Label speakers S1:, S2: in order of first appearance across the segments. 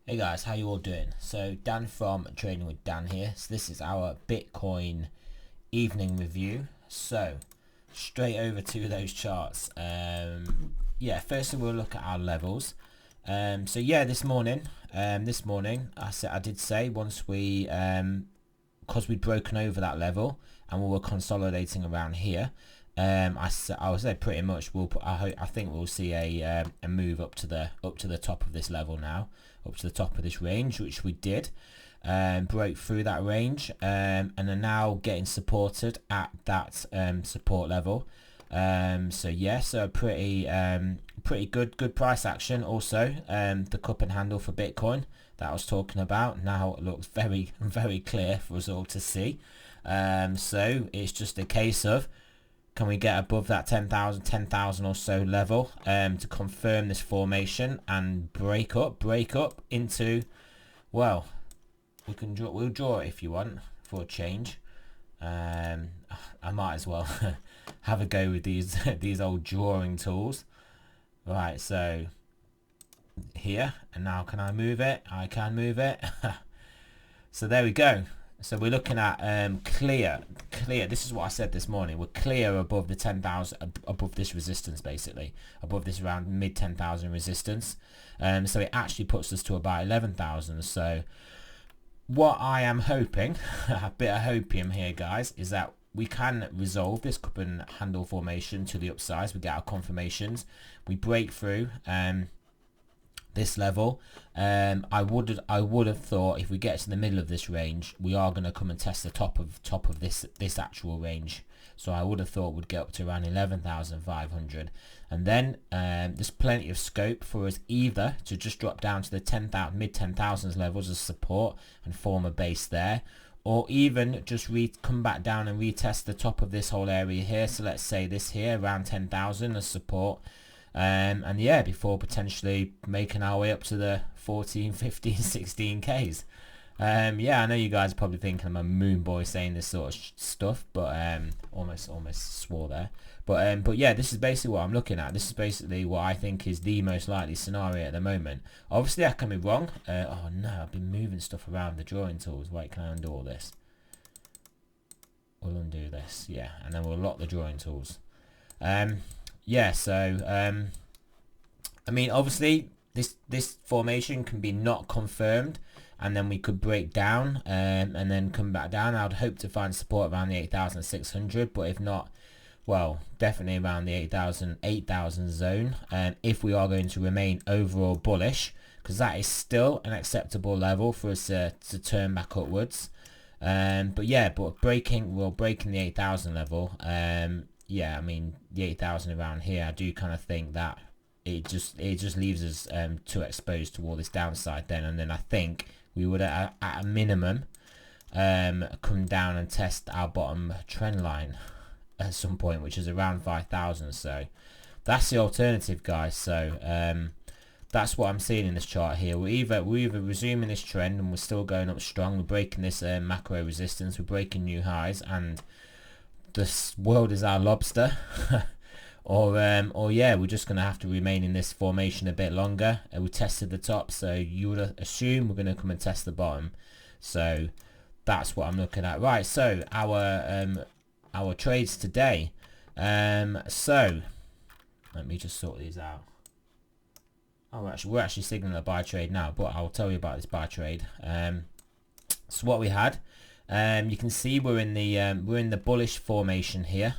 S1: Hey guys, how you all doing? So Dan from Trading with Dan here. So this is our Bitcoin evening review. So straight over to those charts. Firstly we'll look at our levels. This morning I did say once we because we'd broken over that level and we were consolidating around here. I would say pretty much I think we'll see a move up to the top of this level now, up to the top of this range, which we did. Broke through that range and are now getting supported at that support level. So pretty good price action. Also the cup and handle for Bitcoin that I was talking about now looks very clear for us all to see. So it's just a case of, can we get above that 10,000 or so level to confirm this formation and break up into, well, we'll draw it if you want for a change. I might as well have a go with these old drawing tools. Right, so here, and now can I move it? I can move it. So there we go. So we're looking at clear. This is what I said this morning. We're clear above the 10,000, above this resistance, basically above this around mid 10,000 resistance. So it actually puts us to about 11,000. So what I am hoping, a bit of hopium here, guys, is that we can resolve this cup and handle formation to the upsides. We get our confirmations. We break through this level. I would have thought if we get to the middle of this range, we are going to come and test the top of this actual range. So I would have thought we'd get up to around 11,500, and then there's plenty of scope for us either to just drop down to the mid 10,000s levels as support and form a base there, or even just come back down and retest the top of this whole area here. So let's say this here around 10,000 as support. Before potentially making our way up to the 14, 15, 16Ks. I know you guys are probably thinking I'm a moon boy saying this sort of stuff, but almost swore there. But yeah, this is basically what I'm looking at. This is basically what I think is the most likely scenario at the moment. Obviously, I can be wrong. Oh no, I've been moving stuff around the drawing tools. Wait, can I undo all this? We'll undo this, yeah, and then we'll lock the drawing tools. I mean, obviously this formation can be not confirmed, and then we could break down and then come back down. I'd hope to find support around the 8,600, but if not, well, definitely around the 8,000 zone. If we are going to remain overall bullish, because that is still an acceptable level for us to turn back upwards. But breaking the 8,000 level. I mean, the 8,000 around here, I do kind of think that it just leaves us too exposed to all this downside then, and then I think we would at a minimum come down and test our bottom trend line at some point, which is around 5,000. So that's the alternative, guys. So that's what I'm seeing in this chart here. We're either resuming this trend and we're still going up strong, we're breaking this macro resistance, we're breaking new highs, and this world is our lobster. or we're just going to have to remain in this formation a bit longer. We tested the top, so you would assume we're going to come and test the bottom. So that's what I'm looking at. Right, so our trades today. So let me just sort these out. Oh, we're actually signaling a buy trade now, but I'll tell you about this buy trade. So what we had, you can see we're in the bullish formation here.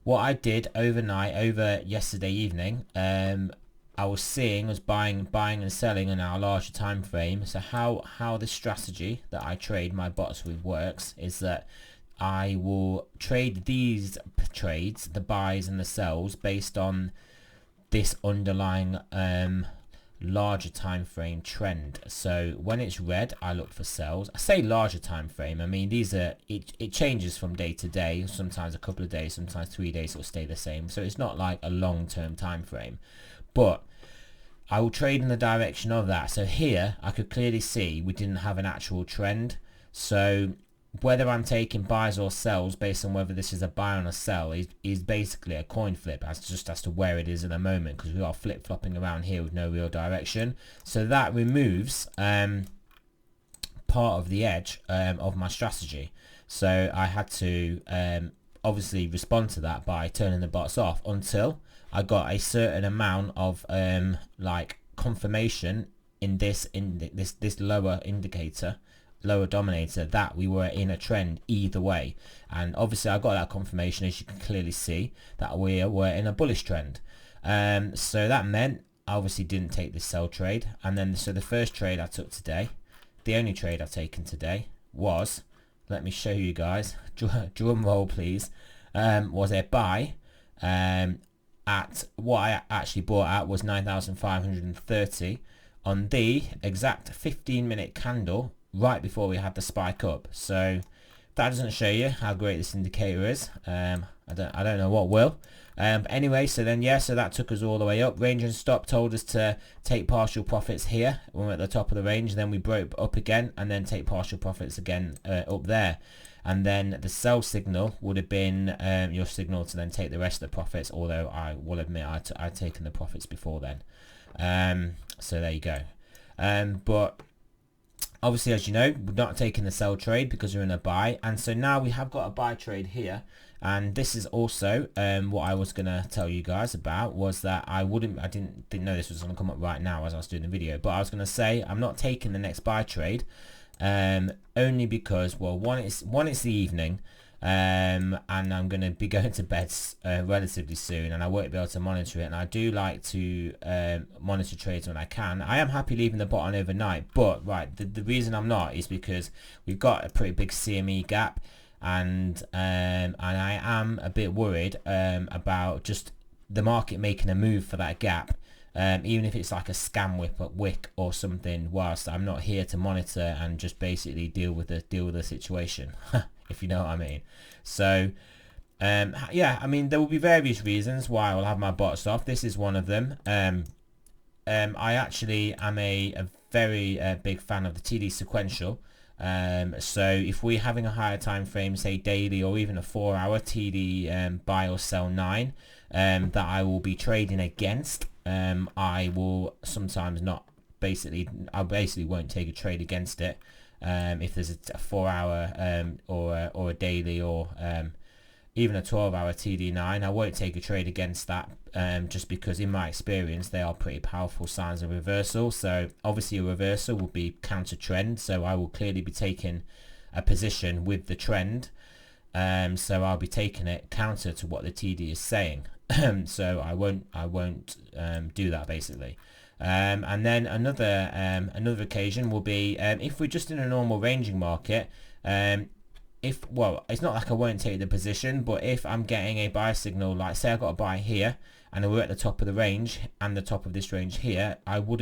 S1: What I did overnight, over yesterday evening, I was seeing was buying and selling in our larger time frame. So how the strategy that I trade my bots with works is that I will trade these trades, the buys and the sells, based on this underlying larger time frame trend. So when it's red, I look for sells. I say larger time frame, I mean these are it changes from day to day. Sometimes a couple of days, sometimes 3 days, it'll stay the same. So it's not like a long-term time frame, but I will trade in the direction of that. So here I could clearly see we didn't have an actual trend, so whether I'm taking buys or sells based on whether this is a buy or a sell is basically a coin flip as to where it is at the moment, because we are flip-flopping around here with no real direction. So that removes part of the edge of my strategy. So I had to obviously respond to that by turning the bots off until I got a certain amount of like confirmation in this lower indicator, lower dominator, that we were in a trend either way. And obviously I got that confirmation, as you can clearly see, that we were in a bullish trend. So that meant I obviously didn't take this sell trade. And then so the first trade I took today, the only trade I've taken today, was, let me show you guys, drum roll please, was a buy at what I actually bought at was 9,530 on the exact 15-minute candle right before we had the spike up. So that doesn't show you how great this indicator is. I don't know what will. But anyway, so then so that took us all the way up. Range and stop told us to take partial profits here when we're at the top of the range. Then we broke up again and then take partial profits again up there. And then the sell signal would have been your signal to then take the rest of the profits, although I will admit I'd taken the profits before then. So there you go. But obviously, as you know, we're not taking the sell trade because we're in a buy. And so now we have got a buy trade here. And this is also what I was going to tell you guys about, was that I didn't know this was going to come up right now as I was doing the video. But I was going to say I'm not taking the next buy trade. Only because, well, one it's the evening, and I'm going to be going to bed relatively soon, and I won't be able to monitor it. And I do like to monitor trades when I can. I am happy leaving the bot on overnight, but the reason I'm not is because we've got a pretty big CME gap, and I am a bit worried about just the market making a move for that gap. Even if it's like a scam wick or something, whilst I'm not here to monitor and just basically deal with the situation, if you know what I mean. So yeah, I mean, there will be various reasons why I will have my bots off. This is one of them. I actually am a very big fan of the TD sequential. So if we're having a higher time frame, say daily or even a 4-hour TD buy or sell 9, that I will be trading against, I will sometimes not, I basically won't take a trade against it. If there's a 4-hour or a daily or even a 12-hour TD9, I won't take a trade against that, just because in my experience they are pretty powerful signs of reversal. So obviously a reversal will be counter trend, so I will clearly be taking a position with the trend. So I'll be taking it counter to what the TD is saying. So I won't do that basically. And then another occasion will be if we're just in a normal ranging market. Well, it's not like I won't take the position, but if I'm getting a buy signal, like say I got a buy here and we're at the top of the range and the top of this range here, I would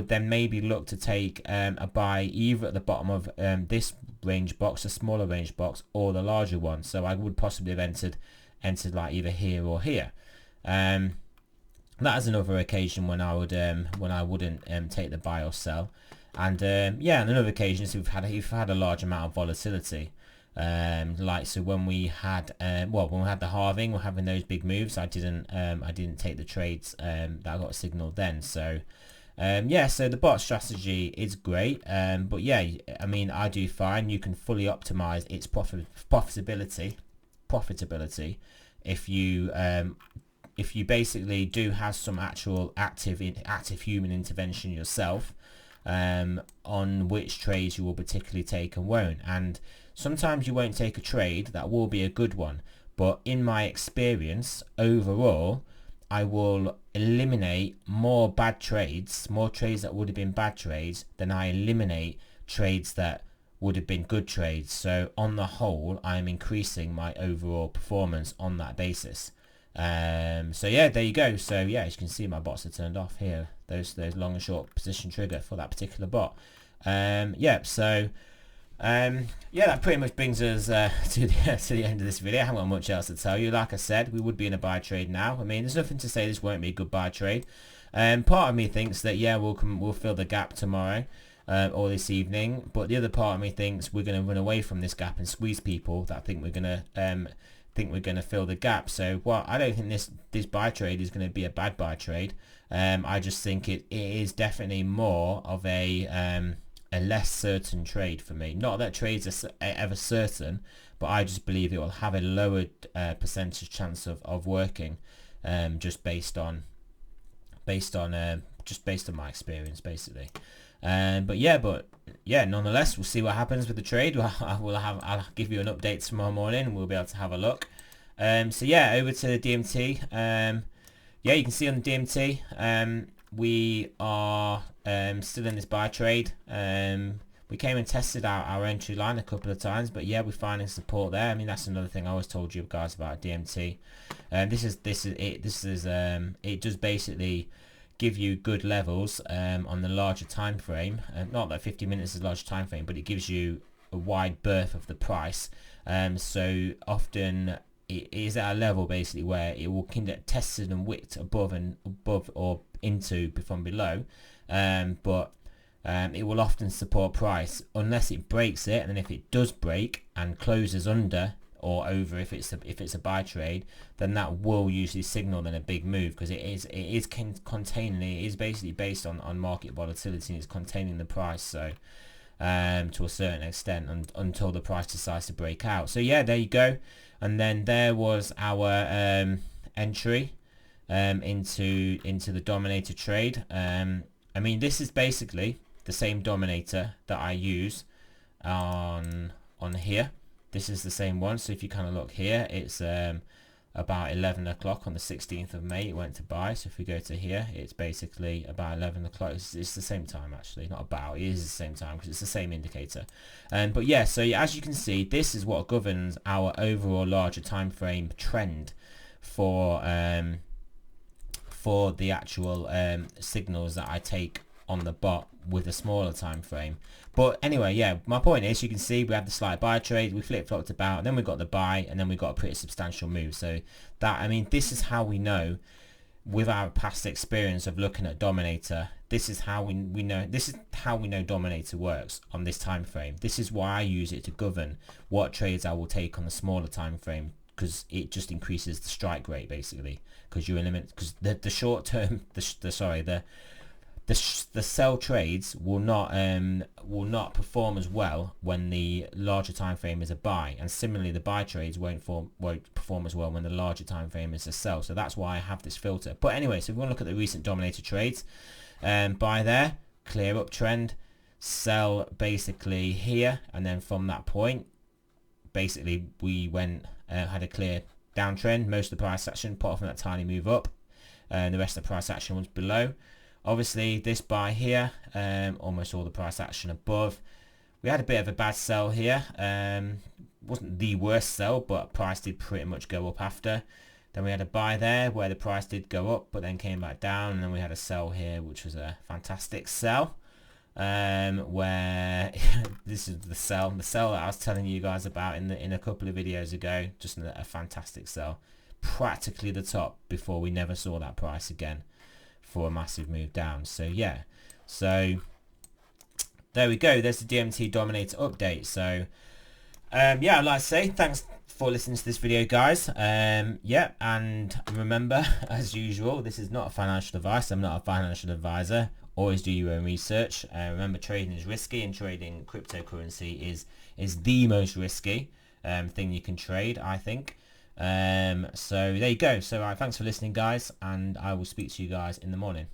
S1: then maybe look to take a buy either at the bottom of this range box, a smaller range box, or the larger one. So I would possibly have entered like either here or here. That is another occasion when I wouldn't take the buy or sell. And yeah, on another occasion is if we've had a large amount of volatility. Like so when we had when we had the halving, we're having those big moves, I didn't take the trades that I got signaled then. So yeah, so the bot strategy is great, but yeah, I mean, I do find you can fully optimize its profitability if you basically do have some actual active human intervention yourself, on which trades you will particularly take and won't. And sometimes you won't take a trade that will be a good one, but in my experience overall, I will eliminate more trades that would have been bad trades than I eliminate trades that would have been good trades. So on the whole, I'm increasing my overall performance on that basis. So yeah, there you go. So yeah, as you can see, my bots are turned off here. Those long and short position trigger for that particular bot. Yeah, so yeah, that pretty much brings us to the end of this video. I haven't got much else to tell you. Like I said, we would be in a buy trade now. I mean, there's nothing to say this won't be a good buy trade. Part of me thinks that yeah, we'll fill the gap tomorrow. or this evening, but the other part of me thinks we're going to run away from this gap and squeeze people that think we're going to fill the gap. So I don't think this buy trade is going to be a bad buy trade. I just think it is definitely more of a less certain trade for me. Not that trades are ever certain, but I just believe it will have a lower percentage chance of working, just based on my experience, basically. But yeah, nonetheless, we'll see what happens with the trade. I'll give you an update tomorrow morning, and we'll be able to have a look. So yeah, over to the DMT. Yeah, you can see on the DMT, we are still in this buy trade. We came and tested our entry line a couple of times, but yeah, we're finding support there. I mean, that's another thing I always told you guys about DMT. It does basically give you good levels on the larger time frame. Not that 50 minutes is a large time frame, but it gives you a wide berth of the price. So often it is at a level basically where it will kind of tested and wicked above or into from below, but it will often support price unless it breaks it, and then if it does break and closes under or over, if it's a buy trade, then that will usually signal then a big move, because it is basically based on market volatility, and it's containing the price, so to a certain extent, until the price decides to break out. So yeah, there you go. And then there was our entry into the Dominator trade. I mean, this is basically the same Dominator that I use on here. This is the same one. So if you kind of look here, it's about 11 o'clock on the 16th of May it went to buy. So if we go to here, it's basically about 11 o'clock. It's the same time, actually, not about, it is the same time because it's the same indicator. But yeah, so as you can see, this is what governs our overall larger time frame trend for the actual signals that I take on the bot with a smaller time frame. But anyway, yeah, my point is, you can see we have the slight buy trade, we flip-flopped about, and then we got the buy, and then we got a pretty substantial move. So that, I mean, this is how we know, with our past experience of looking at Dominator, this is how we know Dominator works on this time frame. This is why I use it to govern what trades I will take on the smaller time frame, because it just increases the strike rate basically, because you eliminate, because the short term, the sell trades will not perform as well when the larger time frame is a buy, and similarly the buy trades won't perform as well when the larger time frame is a sell. So that's why I have this filter. But anyway, so if we want to look at the recent Dominator trades, buy there, clear up trend, sell basically here, and then from that point basically we went had a clear downtrend. Most of the price action apart from that tiny move up, and the rest of the price action was below. Obviously this buy here, almost all the price action above. We had a bit of a bad sell here. Wasn't the worst sell, but price did pretty much go up after. Then we had a buy there where the price did go up but then came back down, and then we had a sell here which was a fantastic sell, where this is the sell that I was telling you guys about in a couple of videos ago. Just a fantastic sell, practically the top before we never saw that price again for a massive move down. So yeah, so there we go, there's the DMT Dominator update. So yeah, I'd like to say thanks for listening to this video, guys. Yeah, and remember, as usual, this is not a financial advice. I'm not a financial advisor. Always do your own research. Remember, trading is risky, and trading cryptocurrency is the most risky thing you can trade, I think. So there you go. So thanks for listening, guys, and I will speak to you guys in the morning.